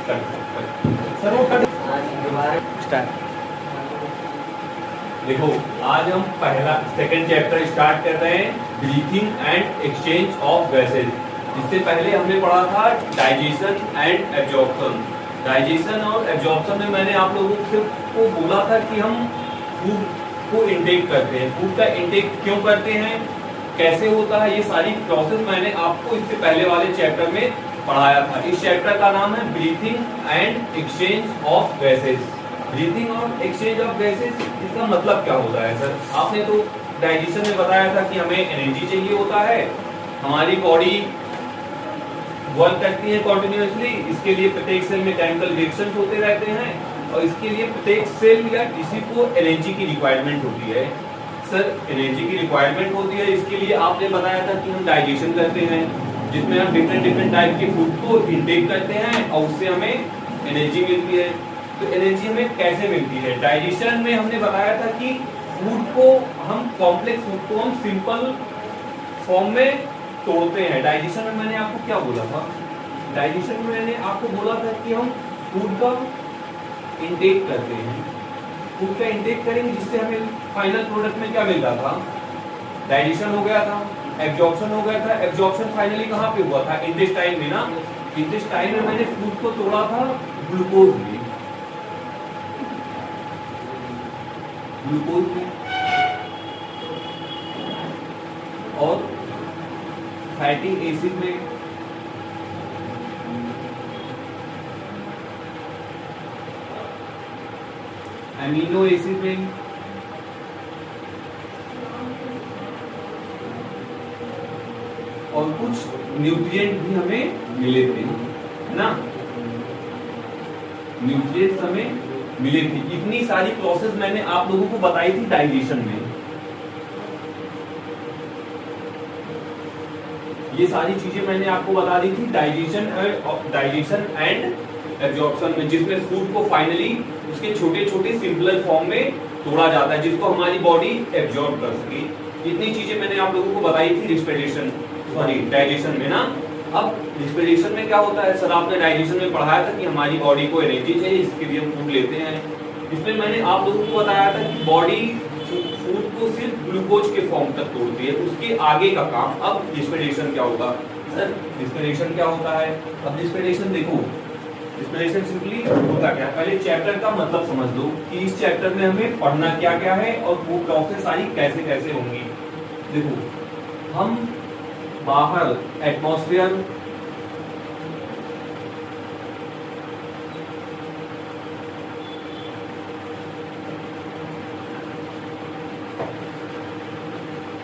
Sir वो cut start. देखो आज हम सेकंड चैप्टर स्टार्ट कर रहे हैं, breathing and exchange of gases. इससे पहले हमने पढ़ा था डाइजेशन एंड एब्जॉर्प्शन। डाइजेशन और एब्जॉर्प्शन में मैंने आप लोगों को बोला था कि हम फूड को इंटेक करते हैं। फूड का इंटेक क्यों करते हैं, कैसे होता है, ये सारी प्रोसेस मैंने आपको इससे पहले वाले चैप्टर में पढ़ाया था। इस चैप्टर का नाम है breathing and exchange of gases. Breathing और एक्सचेंज ऑफ गैसेज, इसका मतलब क्या होता है सर? आपने तो डाइजेशन में बताया था कि हमें एनर्जी चाहिए होता है, हमारी बॉडी वर्क करती है कॉन्टिन्यूसली, इसके लिए प्रत्येक सेल में केमिकल रिएक्शंस होते रहते हैं और इसके लिए प्रत्येक सेल या किसी को एनर्जी की रिक्वायरमेंट होती है। सर एनर्जी की रिक्वायरमेंट होती है, इसके लिए आपने बताया था कि हम डाइजेशन करते हैं, जिसमें हम डिफरेंट टाइप के फूड को इंटेक करते हैं और उससे हमें एनर्जी मिलती है। तो एनर्जी हमें कैसे मिलती है? डाइजेशन में हमने बताया था कि फूड को हम कॉम्प्लेक्स फूड को हम सिंपल फॉर्म में तोड़ते हैं। डाइजेशन में मैंने आपको क्या बोला था? डाइजेशन में मैंने आपको बोला था कि हम फूड का इंटेक करते हैं, फूड का इंटेक करेंगे जिससे हमें फाइनल प्रोडक्ट में क्या मिल रहा था? डाइजेशन हो गया था, एब्जॉर्प्शन हो गया था। एब्जॉर्प्शन फाइनली कहाँ पे हुआ था? इंटेस्टाइन में ना। इंटेस्टाइन में मैंने फूड को तोड़ा था ग्लूकोज में, ग्लूकोज में और फैटी एसिड में, अमीनो एसिड में और कुछ न्यूट्रिएंट भी हमें मिले थे ना, न्यूट्रिएंट्स हमें मिले थे। इतनी सारी प्रोसेस मैंने आप लोगों को बताई थी डाइजेशन में। ये सारी चीजें मैंने आपको बता दी थी डाइजेशन एंड एब्जॉर्प्शन में, जिसमें फूड को फाइनली उसके छोटे छोटे सिंपलर फॉर्म में तोड़ा जाता है जिसको हमारी बॉडी एब्जॉर्ब कर सके। इतनी चीजें मैंने आप लोगों को बताई थी डाइजेशन में ना। अब रिस्पिरेशन में क्या होता है? सर आपने डाइजेशन में पढ़ाया था कि हमारी बॉडी को एनर्जी चाहिए, इसके लिए हम फूड लेते हैं। इसमें मैंने आप लोगों को बताया था कि बॉडी फूड को सिर्फ ग्लूकोज के फॉर्म तक तोड़ती है, उसके आगे का काम। अब रिस्पिरेशन क्या होगा? सर रिस्पिरेशन क्या होता है? अब रिस्पिरेशन देखो, रिस्पिरेशन सिंपली होता क्या? पहले चैप्टर का मतलब समझ लो कि इस चैप्टर में हमें पढ़ना क्या क्या है और वो प्रोसेस सारी कैसे कैसे होंगी। देखो हम बाहर एटमॉस्फेयर,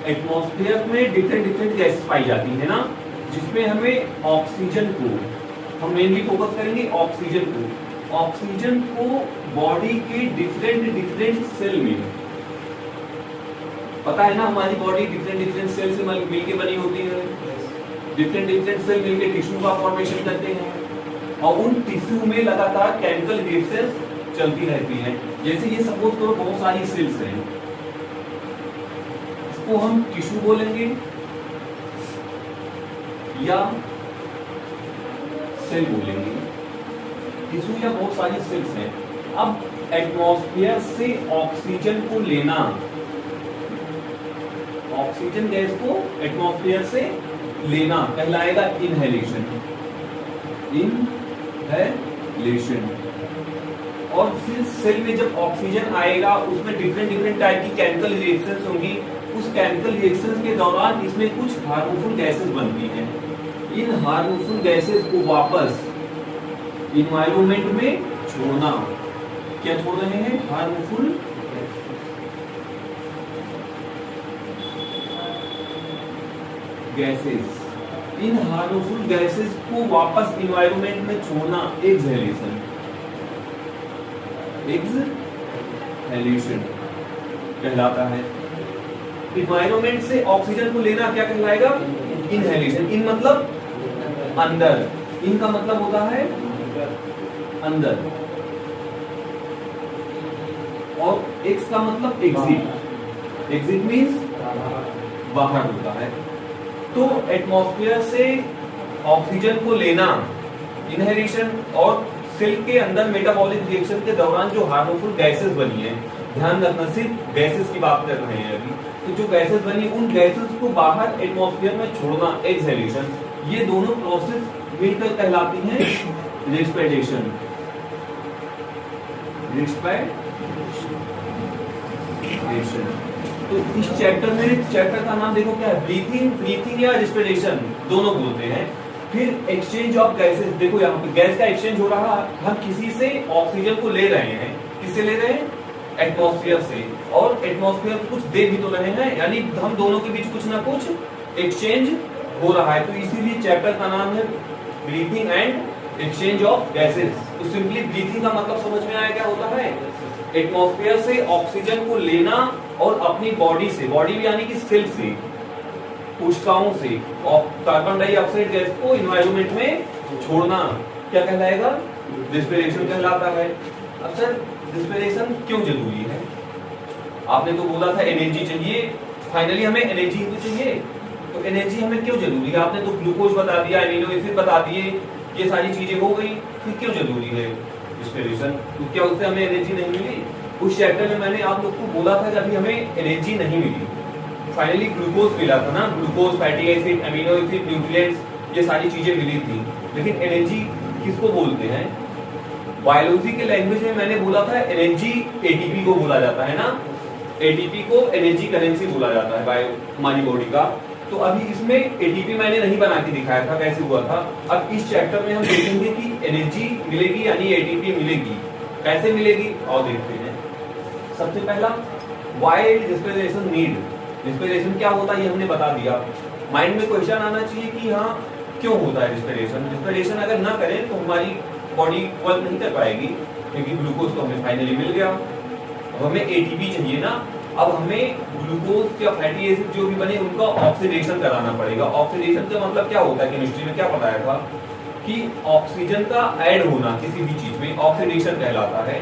एटमॉस्फेयर में डिफरेंट गैसेस पाई जाती है ना, जिसमें हमें ऑक्सीजन को हम मेनली फोकस करेंगे। ऑक्सीजन को बॉडी के डिफरेंट सेल में, पता है ना हमारी बॉडी डिफरेंट सेल से मिलके बनी होती है। डिफरेंट सेल मिलके टिश्यू का फॉर्मेशन करते हैं और उन टिश्यू में लगातार केमिकल रिएक्शंस चलती रहती हैं। जैसे ये सपोज करो बहुत सारी सेल्स हैं, इसको हम टिश्यू बोलेंगे या सेल बोलेंगे। टिश्यू या बहुत सारी सेल्स हैं। अब एटमॉस्फेयर से ऑक्सीजन को लेना, ऑक्सीजन गैस को एटमॉस्फेयर से लेना कहलाएगा इनहेलेशन। इनहेलेशन। और फिर सेल में जब ऑक्सीजन आएगा उसमें डिफरेंट टाइप की केमिकल रिएक्शंस होंगी। उस केमिकल रिएक्शंस के दौरान इसमें कुछ हार्मफुल गैसेस बनती हैं। इन हार्मफुल गैसेस को वापस इन्वायरमेंट में छोड़ना। क्या छोड़ रहे हैं? Harmful gases. इन हार्मफुल गैसेस को वापस इन्वायरमेंट में छोड़ना एक्सहेलेशन। एक्सहेलेशन कहलाता है। इन्वायरमेंट से ऑक्सीजन को लेना क्या कहलाएगा? इनहेलेशन। इन मतलब अंदर, इन का मतलब होता है अंदर और एक्स का मतलब एग्जिट। एग्जिट मींस बाहर होता है। तो एटमॉस्फेयर से ऑक्सीजन को लेना इनहेलेशन और सेल के अंदर मेटाबॉलिक रिएक्शन के दौरान जो हार्मफुल गैसेस बनी है, ध्यान रखना सिर्फ गैसेस की बात कर रहे हैं अभी, तो जो गैसेस बनी उन गैसेस को बाहर एटमॉस्फेयर में छोड़ना, एक्सहेलेशन, ये दोनों प्रोसेस मिलकर कहलाती हैं रेस्पिरेशन। तो इस चैप्टर का नाम देखो क्या है, ब्रीथिंग या रेस्पिरेशन दोनों बोलते हैं। फिर एक्सचेंज ऑफ गैसेस, देखो यहाँ पे गैस का एक्सचेंज हो रहा है, हम किसी से ऑक्सीजन को ले रहे हैं, किससे ले रहे हैं, एटमॉस्फेयर से, और एटमॉस्फेयर कुछ दे भी तो रहे हैं, यानी हम दोनों के बीच कुछ ना कुछ एक्सचेंज हो रहा है। तो इसीलिए चैप्टर का नाम है breathing and exchange of gases. तो सिंपली ब्रीथिंग का मतलब समझ में आया क्या होता है, एटमॉस्फेयर से ऑक्सीजन को लेना और अपनी बॉडी से, बॉडी यानी कि सेल से, कोशिकाओं से कार्बन डाइऑक्साइड गैस को एनवायरनमेंट में छोड़ना क्या कहलाएगा, रेस्पिरेशन कहलाता है। अब सर रेस्पिरेशन क्यों जरूरी है, आपने तो बोला था एनर्जी चाहिए, फाइनली हमें एनर्जी तो चाहिए, तो एनर्जी हमें क्यों जरूरी है, आपने तो ग्लूकोज बता दिया, एमिनो एसिड बता दिए, ये सारी चीजें हो गई, फिर क्यों जरूरी है रेस्पिरेशन, तो क्या उससे हमें एनर्जी नहीं मिली। उस चैप्टर में मैंने आप लोग को बोला था जब हमें एनर्जी नहीं मिली, फाइनली ग्लूकोज मिला था ना, glucose, fatty acid, amino acid, nutrients, ये सारी चीजें मिली थी। लेकिन एनर्जी किसको बोलते हैं, बायोलॉजी के लैंग्वेज में मैंने बोला था एनर्जी एटीपी को बोला जाता है ना, एटीपी को एनर्जी करेंसी बोला जाता है बायो हमारी बॉडी का। तो अभी इसमें एटीपी मैंने नहीं बना के दिखाया था कैसे हुआ था, अब इस चैप्टर में हम देखेंगे कि एनर्जी मिलेगी यानी एटीपी मिलेगी, कैसे मिलेगी और देखते हैं। सबसे पहला, व्हाई रेस्पिरेशन नीड, रेस्पिरेशन क्या होता है ये हमने बता दिया। माइंड में क्वेश्चन आना चाहिए कि हाँ क्यों होता है रेस्पिरेशन, रेस्पिरेशन अगर ना करें तो हमारी बॉडी वर्क नहीं कर पाएगी, क्योंकि ग्लूकोज तो हमें फाइनली मिल गया, अब हमें एटीपी चाहिए ना, अब हमें ग्लूकोज या फैटी एसिड जो भी बने उनका ऑक्सीडेशन कराना पड़ेगा। ऑक्सीडेशन का मतलब क्या होता है, केमिस्ट्री में क्या बताया था कि ऑक्सीजन का ऐड होना किसी भी चीज में ऑक्सीडेशन कहलाता है,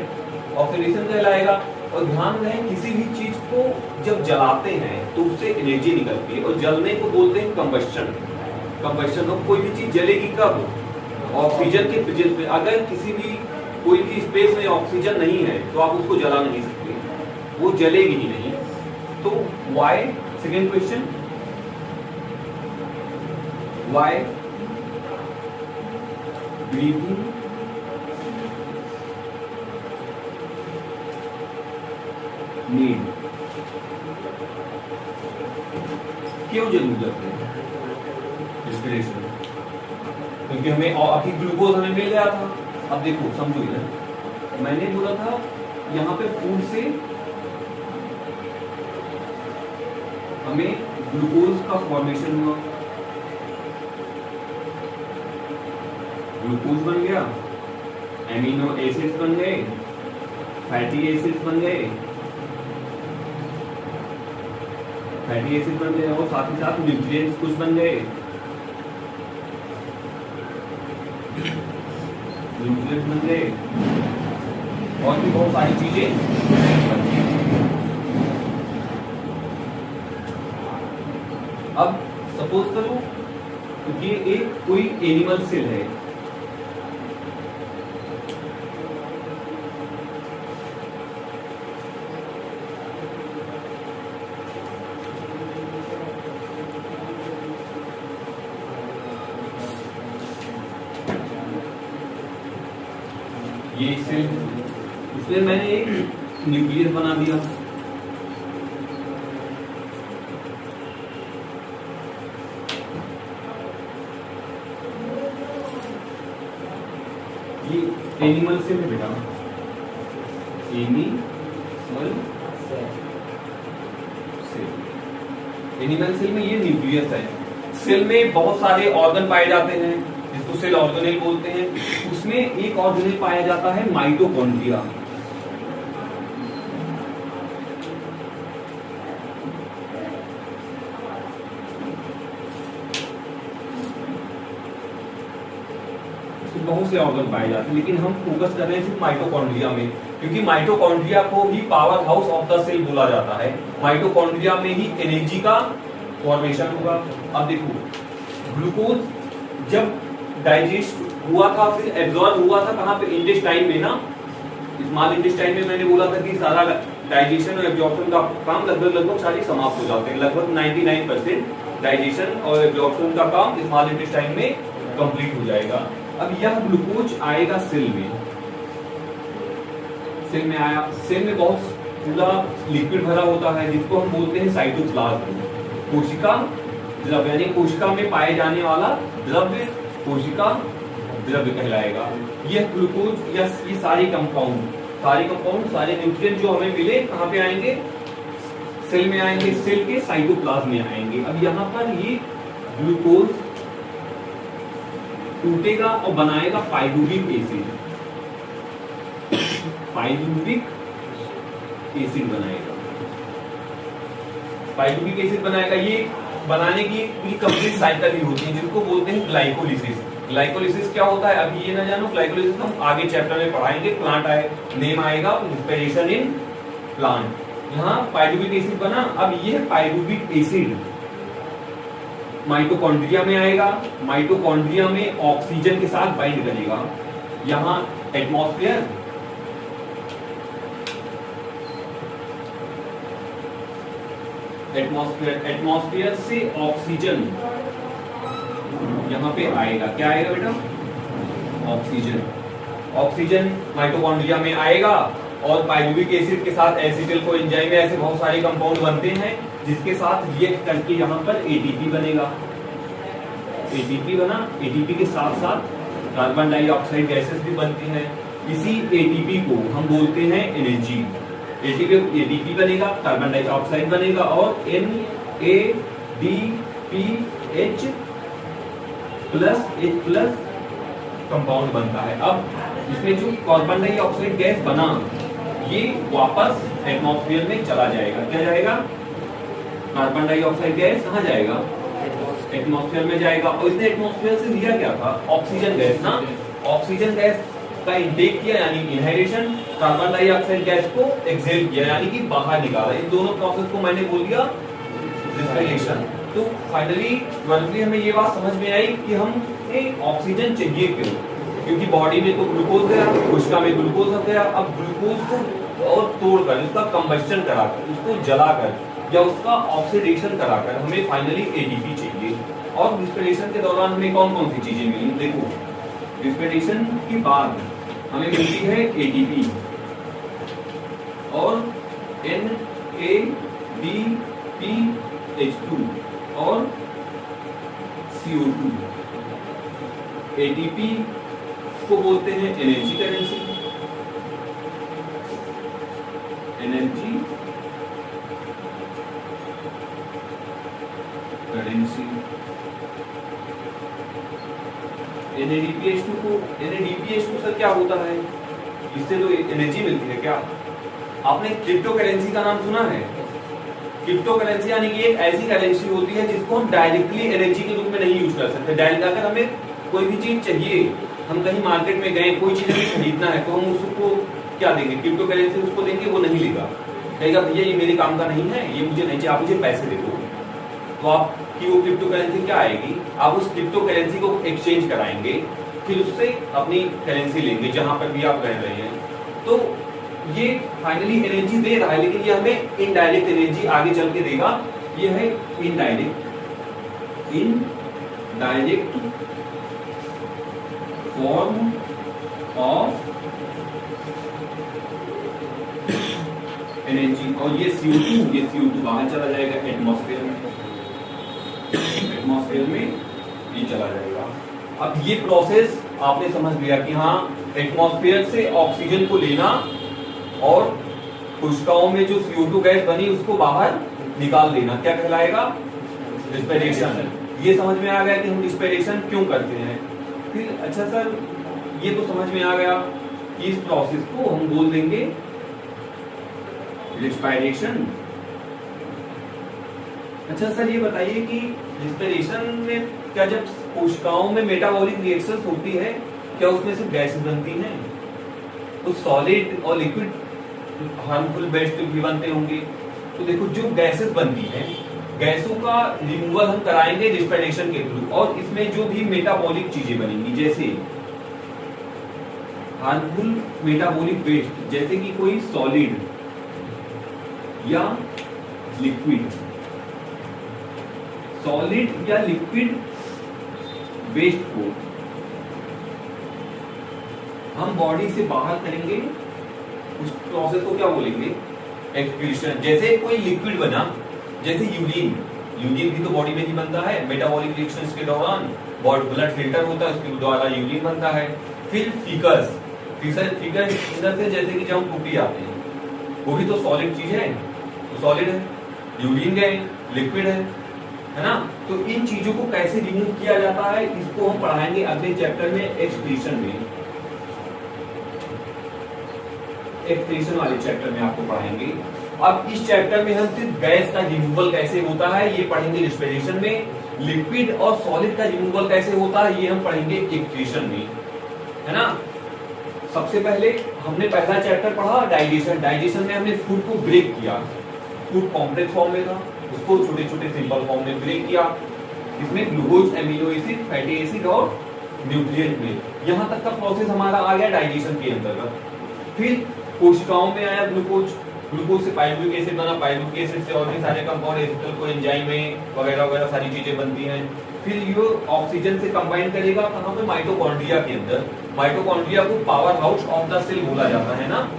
ऑक्सीडेशन कहलाएगा। और ध्यान रहे किसी भी चीज को जब जलाते हैं तो उससे एनर्जी निकलती है, और जलने को बोलते हैं कंबस्शन। कंबस्शन में कोई भी चीज जलेगी कब, ऑक्सीजन के प्रेजेंस में। अगर किसी भी कोई भी स्पेस में ऑक्सीजन नहीं है तो आप उसको जला नहीं सकते, वो जलेगी ही नहीं। तो why, second question, why breathing need, क्यों जरूरत है रेस्पिरेशन, क्योंकि हमें अभी ग्लूकोज हमें मिल गया था। अब देखो समझो इधर, मैंने बोला था यहाँ पे फूड से हमें ग्लूकोज का फॉर्मेशन हुआ, ग्लूकोज बन गया, एमिनो एसिड्स बन गए, फैटी एसिड्स बन गए, फैटी एसिड बन गए, और साथ ही साथ न्यूट्रिएंट्स कुछ बन गए, न्यूट्रिएंट्स बन गए, और भी बहुत सारी चीजें बन गई। अब सपोज करो ये एक कोई एनिमल सेल है, ये सेल, इसमें मैंने एक न्यूक्लियस बना दिया, ये एनिमल सेल है बेटा, एनिमल सेल, एनिमल सेल में ये न्यूक्लियस है। सेल में बहुत सारे ऑर्गन पाए जाते हैं जिसको सेल ऑर्गेनेल बोलते हैं, उसमें एक ऑर्गेनेल पाया जाता है माइटोकॉन्ड्रिया। बहुत से ऑर्गन पाए जाते हैं, लेकिन हम फोकस कर रहे हैं सिर्फ माइटोकॉन्ड्रिया में, क्योंकि माइटोकॉन्ड्रिया को ही power house of the cell बोला जाता है। माइटोकॉन्ड्रिया में ही एनर्जी का फॉर्मेशन होगा। अब देखो ग्लूकोज जब डाइजेस्ट हुआ था फिर एब्जॉर्ब हुआ था कहाँ पे, इंटेस्टाइन में ना, स्मॉल इंटेस्टाइन में मैंने बोला था कि सारा डाइजेशन और एब्जॉर्प्शन का काम लगभग सारी समाप्त हो जाते हैं, लगभग 99% डाइजेशन और एब्जॉर्प्शन का काम स्मॉल इंटेस्टाइन में कंप्लीट हो जाएगा। अब यह ग्लूकोज आएगा सेल में, सेल में आया, सेल में बहुत पूरा लिक्विड भरा होता है जिसको हम बोलते हैं साइटोप्लाज्म, कोशिका द्रव्य, यानी कोशिका में पाए जाने वाला द्रव्य कोशिका द्रव्य कहलाएगा। यह ग्लूकोज या ये सारे कंपाउंड सारे न्यूट्रिएंट जो हमें मिले कहाँ पे आएंगे, सेल में आएंगे, सेल के साइटोप्लाज्म में आएंगे। अब यहाँ पर ये ग्लूकोज टूटेगा और बनाएगा पाइरुविक एसिड, पाइरुविक एसिड बनाएगा, पाइरुविक एसिड बनाएगा। ये बनाने की कंप्लीट साइकिल ही होती है जिसको बोलते हैं ग्लाइकोलिसिस। ग्लाइकोलिसिस क्या होता है अभी ये ना जानो, ग्लाइकोलिसिस हम आगे चैप्टर में पढ़ाएंगे। प्लांट आए, नेम आएगा रिस्पिरेशन इन प्लांट। यहाँ पाइरुविक एसिड बना, अब ये पाइरुविक एसिड माइटोकॉन्ड्रिया में आएगा, माइटोकॉन्ड्रिया में ऑक्सीजन के साथ बाइंड करेगा। यहाँ एटमॉस्फेयर, एटमॉस्फेयर से ऑक्सीजन यहाँ पे आएगा, क्या आएगा बेटा, ऑक्सीजन। ऑक्सीजन माइटोकॉन्ड्रिया में आएगा और पाइरुविक एसिड के साथ एसिटिल को एंजाइम में ऐसे बहुत सारे कंपाउंड बनते हैं जिसके साथ रिएक्ट करके यहाँ पर एटीपी बनेगा। एटीपी बना, एटीपी के साथ साथ कार्बन डाइऑक्साइड गैसेस भी बनती हैं। इसी एटीपी को हम बोलते हैं एनर्जी। एटीपी बनेगा, कार्बन डाइऑक्साइड बनेगा और NADPH प्लस कंपाउंड बनता है। अब इसमें जो कार्बन डाइऑक्साइड गैस बना ये वापस एटमॉस्फेयर में चला जाएगा। क्या जाएगा, कार्बन डाइऑक्साइड गैस कहाँ जाएगा, एटमॉस्फेयर में जाएगा। और इसने एटमॉस्फेयर से लिया क्या था, ऑक्सीजन गैस ना, ऑक्सीजन गैस का इंटेक किया यानी इनहेलेशन, कार्बन डाइऑक्साइड गैस को एक्सहेल किया यानी कि बाहर निकाला। इन दोनों प्रोसेस को मैंने बोल दिया रेस्पिरेशन। तो फाइनली हमें ये बात समझ में आई कि हम ऑक्सीजन चाहिए क्यों, क्योंकि बॉडी में तो ग्लूकोज गया, कोशिका में ग्लूकोज हो गया। अब ग्लूकोज को और तोड़कर उसका कंबस्टन कराकर, उसको जलाकर या उसका ऑक्सीडेशन कराकर हमें फाइनली एटीपी चाहिए। और रेस्पिरेशन के दौरान हमें कौन कौन सी चीजें मिली, देखो रेस्पिरेशन के बाद हमें मिलती है एटीपी और NADPH2 और CO2। एटीपी को बोलते हैं energy currency, energy currency. NADPH2 को, NADPH2 सर क्या होता है, इससे तो एनर्जी मिलती है। क्या आपने क्रिप्टो करेंसी का नाम सुना है? क्रिप्टो करेंसी यानी कि एक ऐसी करेंसी होती है जिसको हम डायरेक्टली एनर्जी के रूप में नहीं यूज कर सकते। डायरेक्ट अगर हमें कोई भी चीज चाहिए, हम कहीं मार्केट में गए, कोई चीज हमें खरीदना है तो हम उसको क्या देंगे, क्रिप्टो करेंसी उसको देंगे, वो नहीं लेगा, कहेगा भैया ये मेरे काम का नहीं है, ये मुझे नहीं चाहिए, आप मुझे पैसे दे दो। तो आपकी वो क्रिप्टो करेंसी क्या आएगी, आप उस क्रिप्टो करेंसी को एक्सचेंज कराएंगे, फिर उससे अपनी करेंसी लेंगे जहां पर भी आप रह रहे हैं। तो ये फाइनली एनर्जी दे रहा है, लेकिन ये हमें इनडायरेक्ट एनर्जी आगे चल के देगा। ये है इनडायरेक्ट फॉर्म ऑफ एनर्जी। और ये CO2 बाहर चला जाएगा एटमॉस्फेयर में, एटमॉस्फेयर में ये चला जाएगा। अब ये प्रोसेस आपने समझ लिया कि हाँ एटमॉस्फेयर से ऑक्सीजन को लेना और कोशिकाओं में जो CO2 गैस बनी उसको बाहर निकाल देना, क्या कहलाएगा, रेस्पिरेशन। ये समझ में आ गया कि हम रेस्पिरेशन क्यों करते हैं। फिर अच्छा सर ये तो समझ में आ गया कि इस प्रोसेस को हम बोल देंगे रेस्पिरेशन। अच्छा सर ये बताइए कि रेस्पिरेशन में क्या जब कोशिकाओं में मेटाबॉलिक रिएक्शंस होती है क्या उसमें से गैसेस बनती हैं, तो सॉलिड और लिक्विड हार्मफुल वेस्ट भी बनते होंगे। तो देखो जो गैसेस बनती हैं, गैसों का रिमूवल हम कराएंगे रेस्पिरेशन के थ्रू, और इसमें जो भी मेटाबॉलिक चीजें बनेंगी जैसे हार्मफुल मेटाबॉलिक वेस्ट जैसे कि कोई सॉलिड या लिक्विड, सॉलिड या लिक्विड वेस्ट को हम बॉडी से बाहर करेंगे, उस प्रोसेस को क्या बोलेंगे? एक्सक्रीशन। जैसे कोई लिक्विड बना, जैसे यूरिन, यूरिन भी तो बॉडी में ही बनता है, मेटाबॉलिक रिएक्शंस के दौरान ब्लड फिल्टर होता है, उसके द्वारा यूरिन बनता है। फिर फीकस, फीकस इधर से जैसे कि जब हम टूटी आते हैं, वो भी तो सॉलिड चीज है, तो सॉलिड है, यूरिन है, लिक्विड है ना? तो इन चीजों को कैसे रिमूव किया जाता है, इसको हम पढ़ाएंगे अगले चैप्टर में, एक्सक्रीशन में, एक्सक्रीशन वाले चैप्टर में आपको पढ़ाएंगे। अब इस चैप्टर में हम सिर्फ गैस का रिमूवल कैसे होता है ये पढ़ेंगे रेस्पिरेशन में, लिक्विड और सॉलिड का रिमूवल कैसे होता है ये हम पढ़ेंगे एक्सक्रीशन में, है ना? सबसे पहले हमने पहला चैप्टर पढ़ा डाइजेशन। डाइजेशन में हमने फूड को ब्रेक किया, फूड कॉम्प्लेक्स फॉर्म में था, उसको छोटे छोटे सिंपल फॉर्म में ब्रेक किया, इसमें glucose, amino acid, fatty acid और न्यूट्रिएंट में। यहाँ तक का प्रोसेस हमारा आ गया डाइजेशन के अंतर्गत। फिर कोशिकाओं में आया ग्लूकोज, ग्लूकोज से पाइरुविक एसिड बना, पाइरुविक एसिड से और भी सारे कंपाउंड एसिटल को एंजाइम में वगैरह वगैरह सारी चीजें बनती हैं। फिर ये ऑक्सीजन से कंबाइन करेगा कहाँ पे? माइटोकॉन्ड्रिया के अंदर। माइटोकॉन्ड्रिया को power house of the cell बोला जाता है ना।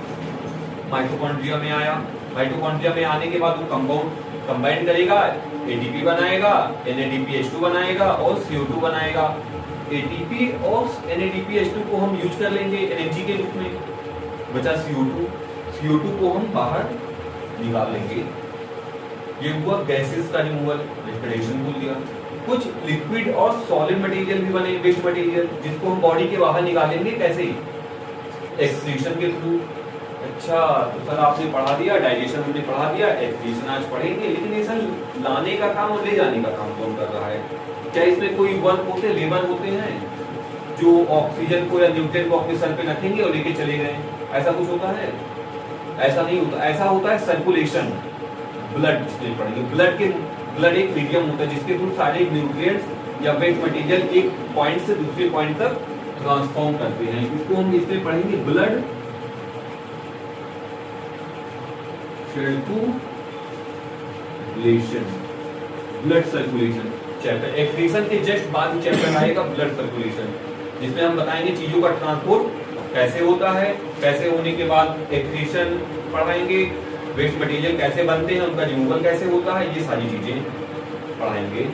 माइटोकॉन्ड्रिया में आया, माइटोकॉन्ड्रिया में आने के बाद वो कंपाउंड कंबाइन करेगा, एटीपी बनाएगा, NADPH2 बनाएगा और CO2 बनाएगा। एटीपी और NADPH2 को हम यूज कर लेंगे एनर्जी के रूप में, बचा CO2 को हम बाहर निकाल लेंगे। ये हुआ गैसेस का रिमूवल, रेस्पिरेशन बोल दिया। कुछ लिक्विड और सॉलिड मटेरियल भी बने, वेस्ट मटेरियल, जिसको हम बॉडी के बाहर निकालेंगे कैसे? एक्सक्रीशन के थ्रू। अच्छा, तो सर आपने पढ़ा दिया, डाइजेशन हमने पढ़ा दिया, एक्सक्रीशन आज पढ़ेंगे, लेकिन ये सर लाने का काम और ले जाने का काम कौन कर रहा है? क्या इसमें कोई वर्क होते, लेबर होते हैं जो ऑक्सीजन को या न्यूट्रिएंट को अपने सर पे रखेंगे और लेके चले गए? ऐसा कुछ होता है? ऐसा नहीं होता। ऐसा होता है सर्कुलेशन, ब्लड जिसमें पढ़ेंगे। ब्लड एक मीडियम होता है जिसके थ्रू सारे न्यूट्रिएंट्स या वेस्ट मटेरियल एक पॉइंट से दूसरे पॉइंट तक ट्रांसफॉर्म करते हैं। इसको हम इसमें पढ़ेंगे blood circulation, blood circulation chapter. Excretion के जस्ट बाद चैप्टर आएगा ब्लड सर्कुलेशन, जिसमें हम बताएंगे चीजों का ट्रांसपोर्ट कैसे होता है, कैसे होने के बाद एक्सक्रीशन पढ़ाएंगे, वेस्ट मटेरियल कैसे बनते हैं, उनका रिमूवल कैसे होता है, ये सारी चीजें पढ़ाएंगे।